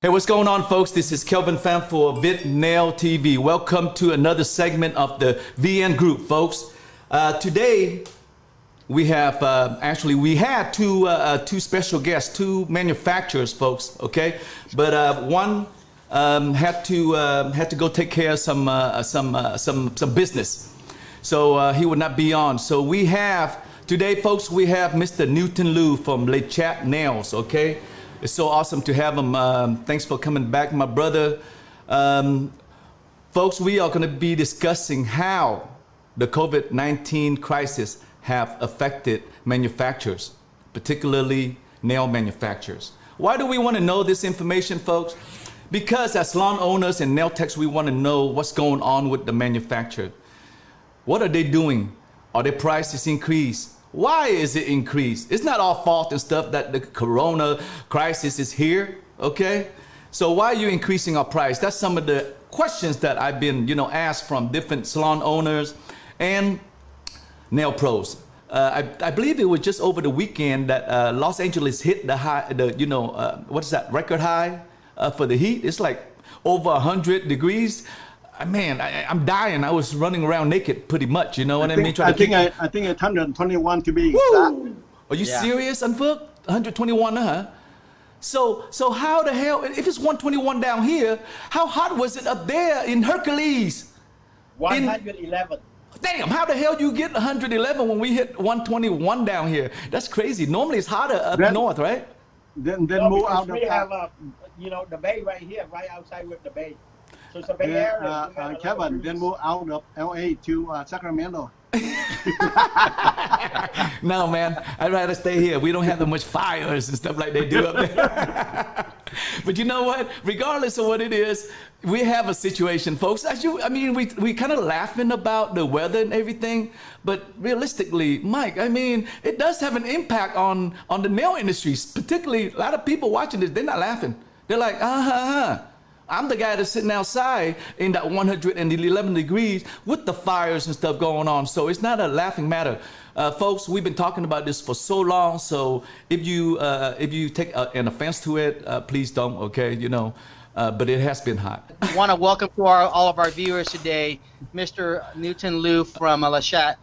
Hey, what's going on, folks? This is Kelvin Pham for VidNail TV. Welcome to another segment of the VN Group, folks. Today, we have we had two special guests, two manufacturers, folks. Okay, but one had to go take care of some business, so he would not be on. So we have today, folks. We have Mr. Newton Luu from LeChat Nails. Okay. It's so awesome to have him. Thanks for coming back, my brother. Folks, we are going to be discussing how the COVID-19 crisis have affected manufacturers, particularly nail manufacturers. Why do we want to know this information, folks? Because as salon owners and nail techs, we want to know what's going on with the manufacturer. What are they doing? Are their prices increased? Why is it increased? It's not our fault and stuff that the corona crisis is here, okay? So why are you increasing our price? That's some of the questions that I've been, asked from different salon owners and nail pros. I believe it was just over the weekend that Los Angeles hit the high, record high for the heat. It's like over 100 degrees. Man, I'm dying. I was running around naked pretty much, you know what I mean? I think it's 121 to be exact. Are you serious, Unfook? 121, huh? So how the hell, if it's 121 down here, how hot was it up there in Hercules? 111. Damn, how the hell you get 111 when we hit 121 down here? That's crazy. Normally it's hotter up north, right? Then move out. We have, the bay right here, right outside with the bay. So it's a Bay Area. Kevin, then move out of LA to Sacramento. No, man, I'd rather stay here. We don't have that much fires and stuff like they do up there. But you know what? Regardless of what it is, we have a situation, folks. We kind of laughing about the weather and everything, but realistically, Mike, it does have an impact on the nail industry. Particularly, a lot of people watching this, they're not laughing. They're like, I'm the guy that's sitting outside in that 111 degrees with the fires and stuff going on. So it's not a laughing matter. Folks, we've been talking about this for so long. So if you take an offense to it, please don't, okay? But it has been hot. I want to welcome to all of our viewers today, Mr. Newton Luu from LeChat.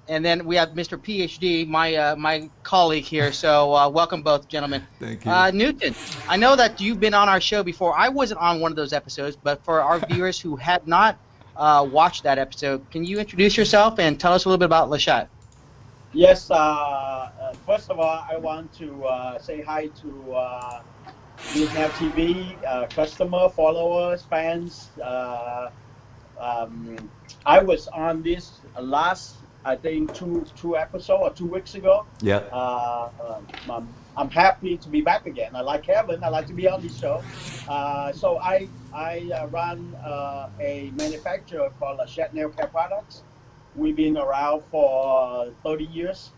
And then we have Mr. PhD, my colleague here. So welcome both, gentlemen. Thank you. Newton, I know that you've been on our show before. I wasn't on one of those episodes, but for our viewers who had not watched that episode, can you introduce yourself and tell us a little bit about LeChat? Yes. First of all, I want to say hi to VidNail TV, customer, followers, fans. I was on this last, I think, two episodes or 2 weeks ago. Yeah. I'm happy to be back again. I like Kevin. I like to be on this show. So I run a manufacturer called LeChat Nail Care Products. We've been around for 30 years.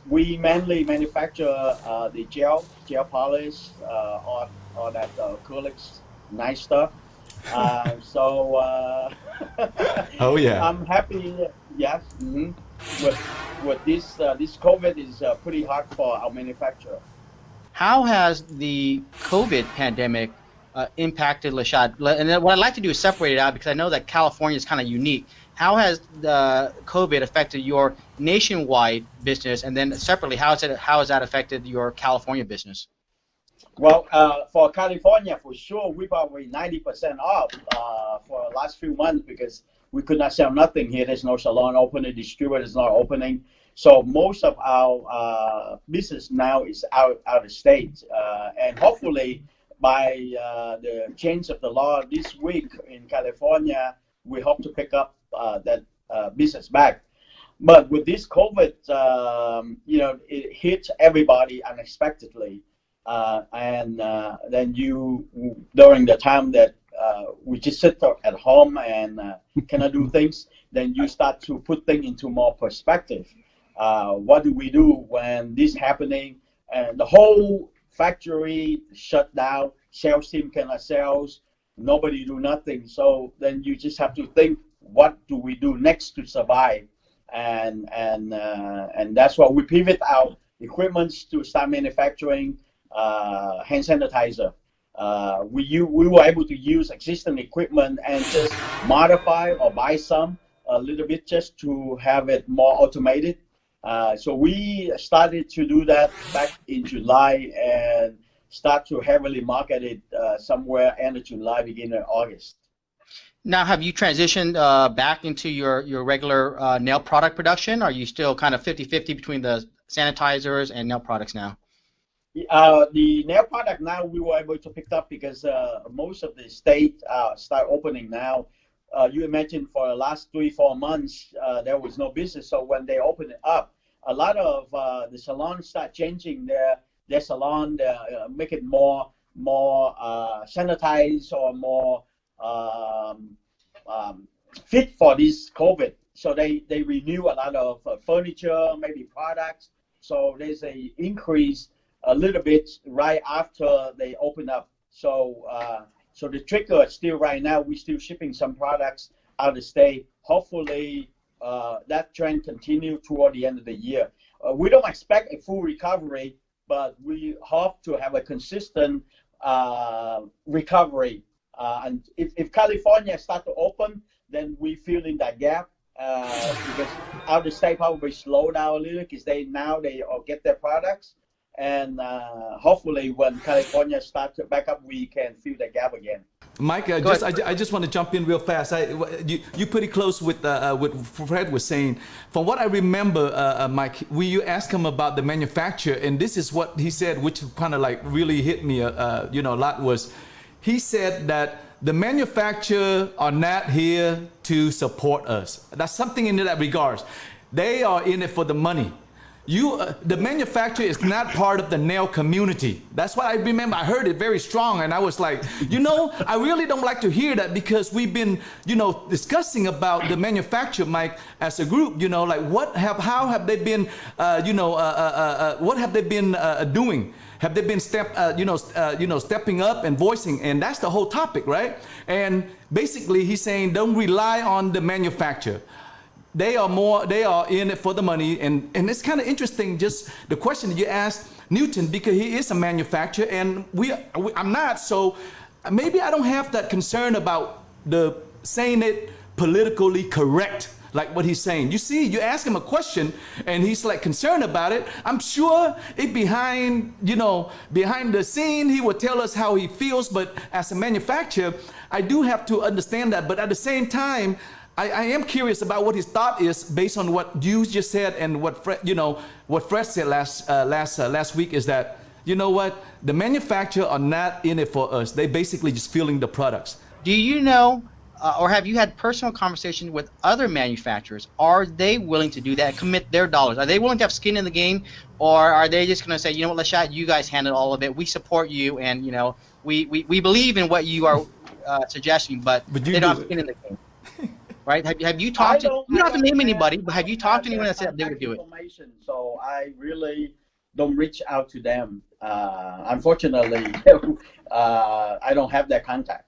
We mainly manufacture the gel polish, all that acrylics, nice stuff. Oh yeah, I'm happy. Yes, with this COVID is pretty hard for our manufacturer. How has the COVID pandemic impacted LeChat? And then what I'd like to do is separate it out because I know that California is kind of unique. How has the COVID affected your nationwide business, and then separately, how has that affected your California business? Well, for California, for sure, we probably 90% off for the last few months because we could not sell nothing here. There's no salon opening, distributor is not opening. So most of our business now is out of state. And hopefully by the change of the law this week in California, we hope to pick up that business back. But with this COVID, it hit everybody unexpectedly. Then during the time that we just sit at home and cannot do things, then you start to put things into more perspective. What do we do when this happening and the whole factory shut down, sales team cannot sell, nobody do nothing. So then you just have to think, what do we do next to survive? And that's why we pivot our equipment to start manufacturing hand sanitizer. We were able to use existing equipment and just modify or buy some a little bit just to have it more automated. So we started to do that back in July and start to heavily market it somewhere end of July, beginning of August. Now, have you transitioned back into your regular nail product production? Are you still kind of 50-50 between the sanitizers and nail products now? The nail product now we were able to pick up because most of the state start opening now. You mentioned for the last 3-4 months there was no business, so when they open it up, a lot of the salons start changing their salon, make it more sanitized or more fit for this COVID. So they renew a lot of furniture, maybe products. So there's a increase a little bit right after they open up. So so the trigger is still right now, we're still shipping some products out of state. Hopefully that trend continue toward the end of the year. We don't expect a full recovery, but we hope to have a consistent recovery. And if California start to open, then we fill in that gap because out of state probably slow down a little because they all get their products. And hopefully when California starts back up, we can fill the gap again. Mike, I just want to jump in real fast. You pretty close with what Fred was saying. From what I remember, Mike, you asked him about the manufacturer, and this is what he said, which kind of like really hit me, a lot. Was he said that the manufacturer are not here to support us. That's something in that regards. They are in it for the money. The manufacturer is not part of the nail community. That's what I remember. I heard it very strong, and I was like, I really don't like to hear that because we've been, discussing about the manufacturer, Mike, as a group. Like how have they been, what have they been doing? Have they been stepping up and voicing? And that's the whole topic, right? And basically, he's saying don't rely on the manufacturer. They are in it for the money, and it's kind of interesting, just the question that you asked Newton, because he is a manufacturer and I'm not, so maybe I don't have that concern about the saying it politically correct, like what he's saying. You see, you ask him a question and he's like concerned about it. I'm sure behind the scene, he would tell us how he feels, but as a manufacturer, I do have to understand that. But at the same time, I am curious about what his thought is based on what you just said and what Fred said last week, is that, the manufacturer are not in it for us. They basically just filling the products. Do you know, or have you had personal conversations with other manufacturers? Are they willing to do that, commit their dollars? Are they willing to have skin in the game, or are they just going to say, you know what, LeChat, you guys handle all of it. We support you, and we believe in what you are suggesting, but they don't have skin in the game. Right? Have you talked to? You don't have to name anybody, but have you talked to anyone that said they would do it? So I really don't reach out to them. Unfortunately, I don't have that contact.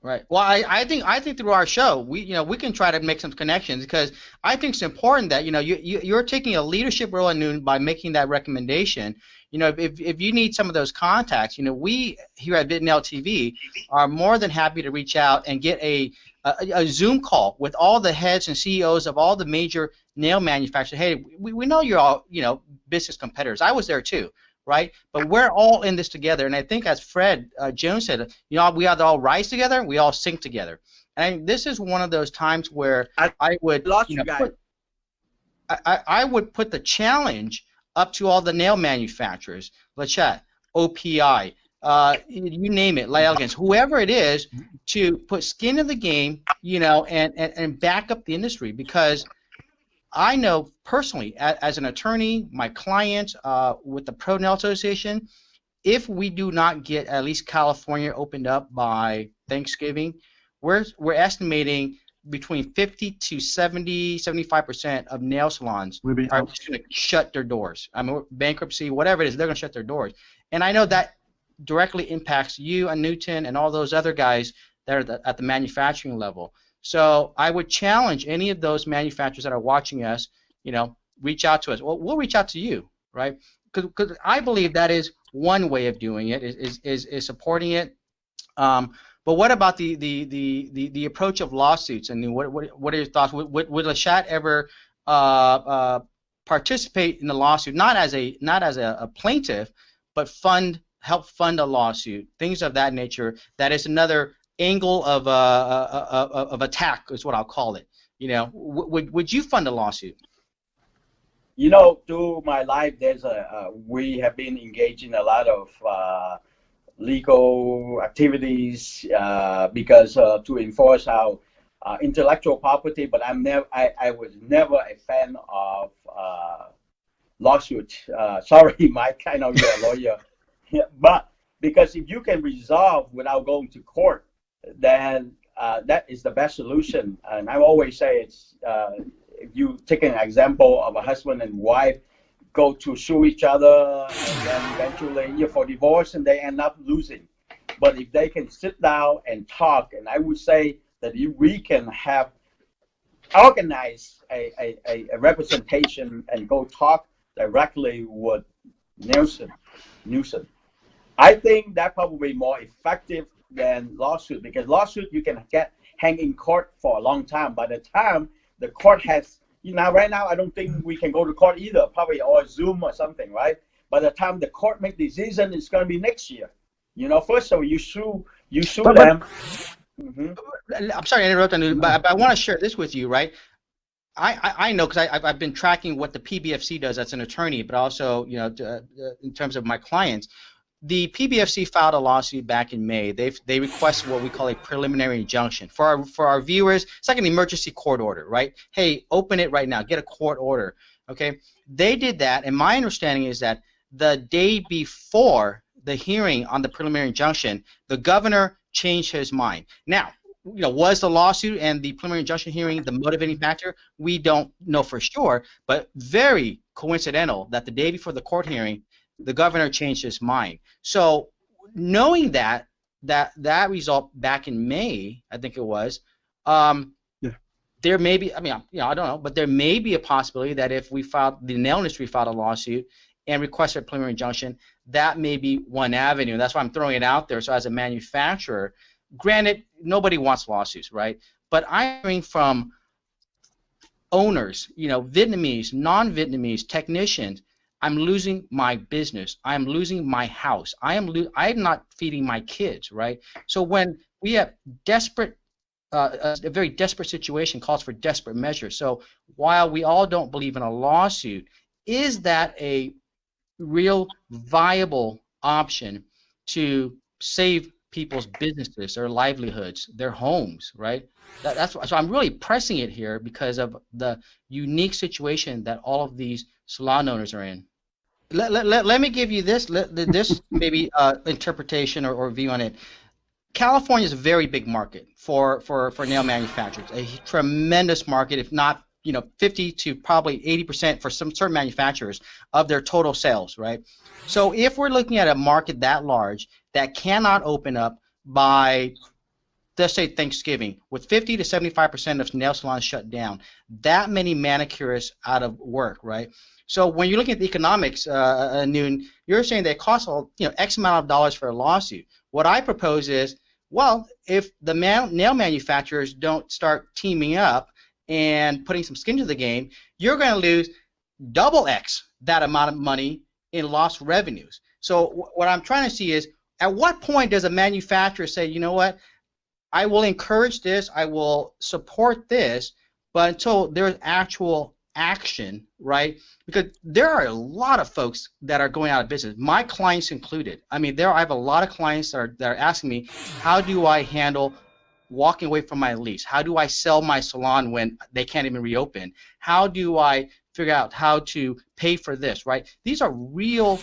Right. Well, I think through our show, we can try to make some connections, because I think it's important that you're taking a leadership role in Noon by making that recommendation. If you need some of those contacts, we here at VidNail TV are more than happy to reach out and get a Zoom call with all the heads and CEOs of all the major nail manufacturers. Hey, we know you're all business competitors. I was there too, right? But we're all in this together. And I think, as Fred Jones said, we either all rise together, we all sink together. And this is one of those times where I would I would put the challenge up to all the nail manufacturers, LeChat, OPI, you name it, Light Elegance, whoever it is, to put skin in the game, and back up the industry. Because I know personally, as an attorney, my clients with the Pro Nail Association, if we do not get at least California opened up by Thanksgiving, we're estimating between 50 to 75% of nail salons are just going to shut their doors. I mean, bankruptcy, whatever it is, they're going to shut their doors. And I know that directly impacts you and Newton and all those other guys that are at the manufacturing level. So I would challenge any of those manufacturers that are watching us, reach out to us. Well, we'll reach out to you, right? Because I believe that is one way of doing it, is supporting it. But what about the approach of lawsuits? I mean, what are your thoughts? Would LeChat ever participate in the lawsuit, not as a plaintiff, but help fund a lawsuit, things of that nature? That is another angle of attack, is what I'll call it. You know, would you fund a lawsuit? You know, through my life, we have been engaged in a lot of legal activities because to enforce our intellectual property. But I was never a fan of lawsuit. Sorry, Mike, I know you're a lawyer. Yeah, but because if you can resolve without going to court, then that is the best solution. And I always say it's if you take an example of a husband and wife go to sue each other and then eventually for divorce and they end up losing. But if they can sit down and talk, and I would say that if we can have organize a representation and go talk directly with Newsom, I think that probably more effective than lawsuit, because lawsuit you can hang in court for a long time. By the time the court has, right now I don't think we can go to court either, probably or Zoom or something, right? By the time the court make decision, it's going to be next year. First of all, you sue them. I'm sorry to interrupt, but I want to share this with you, right? I know, because I've been tracking what the PBFC does as an attorney, but also in terms of my clients. The PBFC filed a lawsuit back in May. They requested what we call a preliminary injunction. For our viewers, it's like an emergency court order, right? Hey, open it right now. Get a court order. Okay? They did that, and my understanding is that the day before the hearing on the preliminary injunction, the governor changed his mind. Now, was the lawsuit and the preliminary injunction hearing the motivating factor? We don't know for sure, but very coincidental that the day before the court hearing, the governor changed his mind. So knowing that result back in May, I think it was, there may be, I don't know, but there may be a possibility that if the nail industry filed a lawsuit and requested a preliminary injunction, that may be one avenue. That's why I'm throwing it out there. So as a manufacturer, granted, nobody wants lawsuits, right? But I'm hearing from owners, Vietnamese, non-Vietnamese, technicians, I'm losing my business. I'm losing my house. I'm not feeding my kids, right? So when we have a very desperate situation calls for desperate measures. So while we all don't believe in a lawsuit, is that a real viable option to save people's businesses, their livelihoods, their homes, right? So I'm really pressing it here because of the unique situation that all of these salon owners are in. Let me give you this maybe interpretation or view on it. California is a very big market for nail manufacturers, a tremendous market, if not 50 to probably 80% for some certain manufacturers of their total sales, right? So if we're looking at a market that large that cannot open up by, let's say, Thanksgiving, with 50 to 75% of nail salons shut down, that many manicurists out of work, right? So when you're looking at the economics, Noon, you're saying that it costs X amount of dollars for a lawsuit. What I propose is, well, if the nail manufacturers don't start teaming up and putting some skin to the game, you're going to lose double X that amount of money in lost revenues. So what I'm trying to see is, at what point does a manufacturer say, you know what, I will encourage this, I will support this, but until there's actual action, right? Because there are a lot of folks that are going out of business, my clients included. I have a lot of clients that are asking me, how do I handle walking away from my lease? How do I sell my salon when they can't even reopen? How do I figure out how to pay for this, right? These are real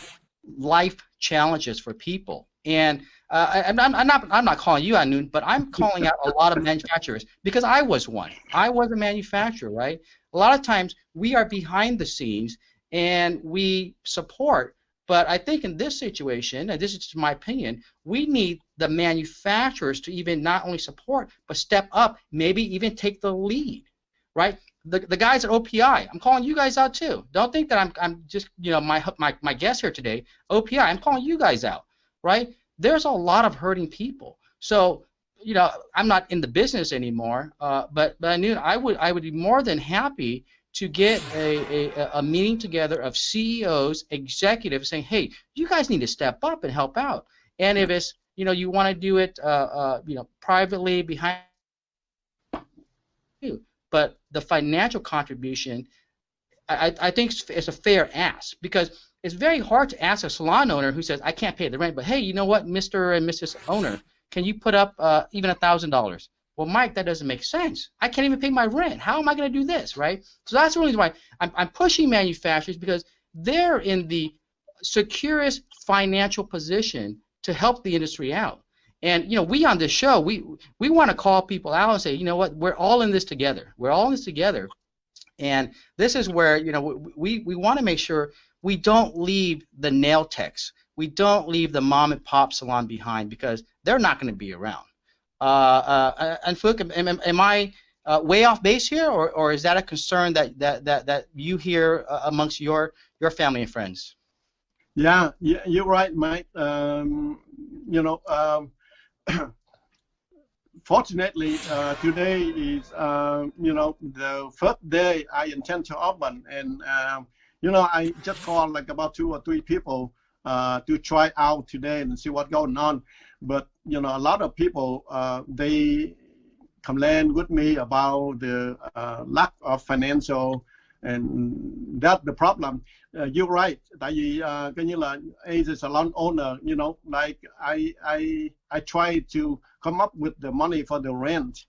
life challenges for people. And I'm not calling you out, Noon, but I'm calling out a lot of manufacturers because I was one. I was a manufacturer, right? A lot of times we are behind the scenes and we support, but I think in this situation, and this is just my opinion, we need the manufacturers to even not only support, but step up, maybe even take the lead, right? the guys at OPI, I'm calling you guys out too. Don't think that I'm just, you know, my guest here today, OPI, I'm calling you guys out, right? There's a lot of hurting people. So, you know, I'm not in the business anymore, but I knew I would be more than happy to get a meeting together of CEOs, executives saying, hey, you guys need to step up and help out. And if it's, you know, you want to do it, you know, privately behind you, but the financial contribution, I think it's a fair ask, because it's very hard to ask a salon owner who says, I can't pay the rent, but hey, you know what, Mr. and Mrs. Owner, can you put up even $1,000? Well, Mike, that doesn't make sense. I can't even pay my rent. How am I going to do this, right? So that's the reason why I'm pushing manufacturers, because they're in the securest financial position to help the industry out. And, you know, we on this show, we want to call people out and say, you know what, we're all in this together. We're all in this together. And this is where, you know, we want to make sure we don't leave the nail techs. We don't leave the mom and pop salon behind, because they're not going to be around. And Phuc, am I way off base here, or is that a concern that you hear amongst your family and friends? Yeah, you're right, Mike. You know, fortunately, today is you know, the first day I intend to open, and you know, I just called like about 2 or 3 people to try out today and see what's going on. But you know, a lot of people they complain with me about the lack of financial, and that's the problem. You're right. Tại vì coi như là as a salon owner, you know, like I try to come up with the money for the rent.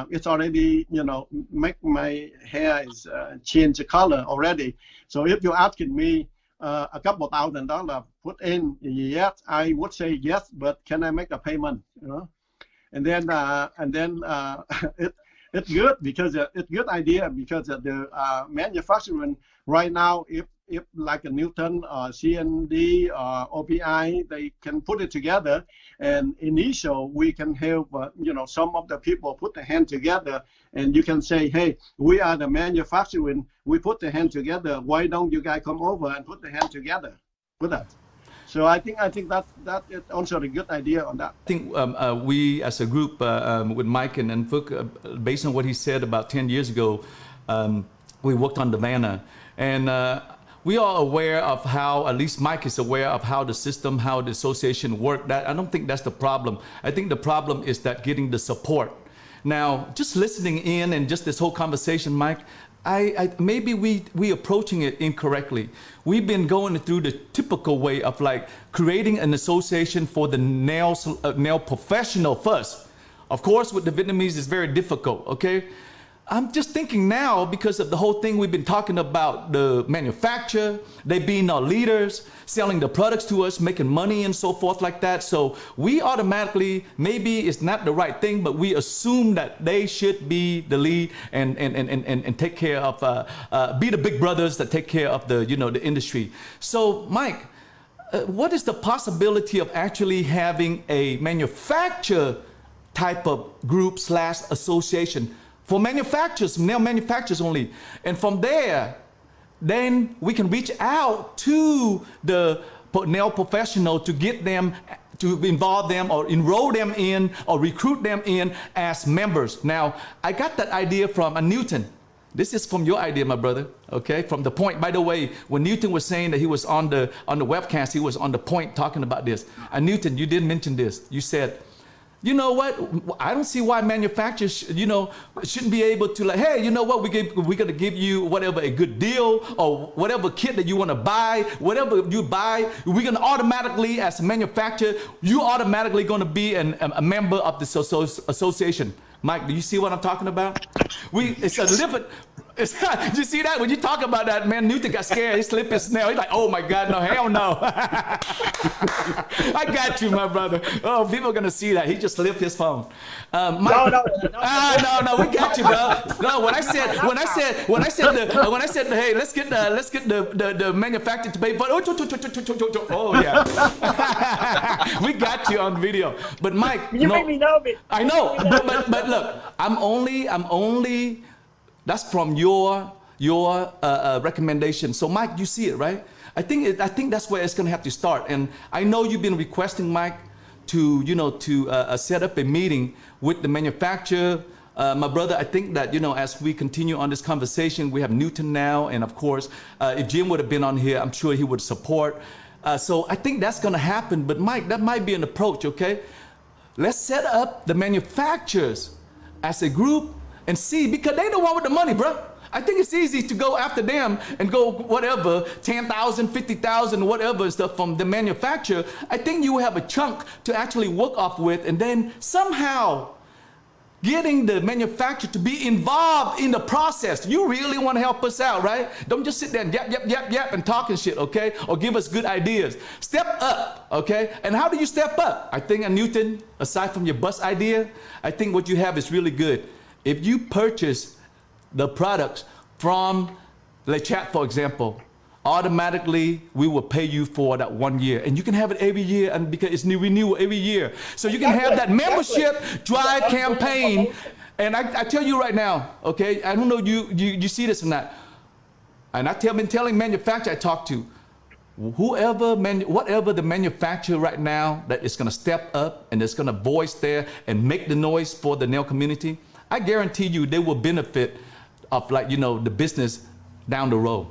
It's already, you know, make my hair is change the color already. So if you're asking me a couple $1,000 put in, yes, I would say yes, but can I make a payment? You know, and then it's good, because it's good idea, because the manufacturing right now, if like a Newton or CND or OPI, they can put it together, and initial we can help you know, some of the people put the hand together, and you can say, hey, we are the manufacturing, we put the hand together, why don't you guys come over and put the hand together with us? So I think that is also a good idea on that. I think we as a group with Mike and Phuc, based on what he said about 10 years ago, we worked on the Vanna, and we are aware of how, at least Mike is aware of how the system, how the association worked. That, I don't think that's the problem. I think the problem is that getting the support. Now, just listening in and just this whole conversation, Mike, maybe we approaching it incorrectly. We've been going through the typical way of like creating an association for the nail professional first. Of course, with the Vietnamese, it's very difficult, okay? I'm just thinking now, because of the whole thing we've been talking about, the manufacturer, they being our leaders, selling the products to us, making money and so forth like that. So we automatically, maybe it's not the right thing, but we assume that they should be the lead and take care of, be the big brothers that take care of the, you know, the industry. So Mike, what is the possibility of actually having a manufacturer type of group / association for manufacturers, nail manufacturers only? And from there, then we can reach out to the nail professional to get them, to involve them or enroll them in or recruit them in as members. Now, I got that idea from a Newton. This is from your idea, my brother, okay? From the point, by the way, when Newton was saying that he was on the webcast, he was on the point talking about this. Newton, you did mention this. You said, you know what? I don't see why manufacturers, you know, shouldn't be able to like, hey, you know what? We're gonna give you whatever a good deal or whatever kit that you want to buy, whatever you buy, we're gonna automatically, as a manufacturer, you automatically gonna be a member of this association. Mike, do you see what I'm talking about? It's a different. Did you see that? When you talk about that, man, Newton got scared. He slipped his nail. He's like, oh my God, no, hell no. I got you, my brother. Oh, people are gonna see that. He just slipped his phone. Mike, no, we got you, bro. No, when I said, hey, let's get the manufacturer to pay for. Oh yeah, we got you on video. But Mike, you made me know it. I know, but look, I'm only That's from your recommendation. So Mike, you see it, right? I think that's where it's going to have to start. And I know you've been requesting Mike to set up a meeting with the manufacturer. My brother, I think that as we continue on this conversation, we have Newton now, and of course, if Jim would have been on here, I'm sure he would support. So I think that's going to happen. But Mike, that might be an approach. Okay, let's set up the manufacturers as a group and see, because they the one with the money, bro. I think it's easy to go after them and go whatever, 10,000, 50,000, whatever stuff from the manufacturer. I think you have a chunk to actually work off with, and then somehow getting the manufacturer to be involved in the process. You really want to help us out, right? Don't just sit there and yap and talk and shit, okay? Or give us good ideas. Step up, okay? And how do you step up? I think, Newton, aside from your bus idea, I think what you have is really good. If you purchase the products from LeChat, for example, automatically we will pay you for that 1 year, and you can have it every year, and because it's new renewal every year, so you can have that membership drive campaign. And I tell you right now, okay, I don't know you see this or not, and I've been telling manufacturer I talk to, whatever the manufacturer right now that is going to step up and is going to voice there and make the noise for the nail community, I guarantee you they will benefit of the business down the road.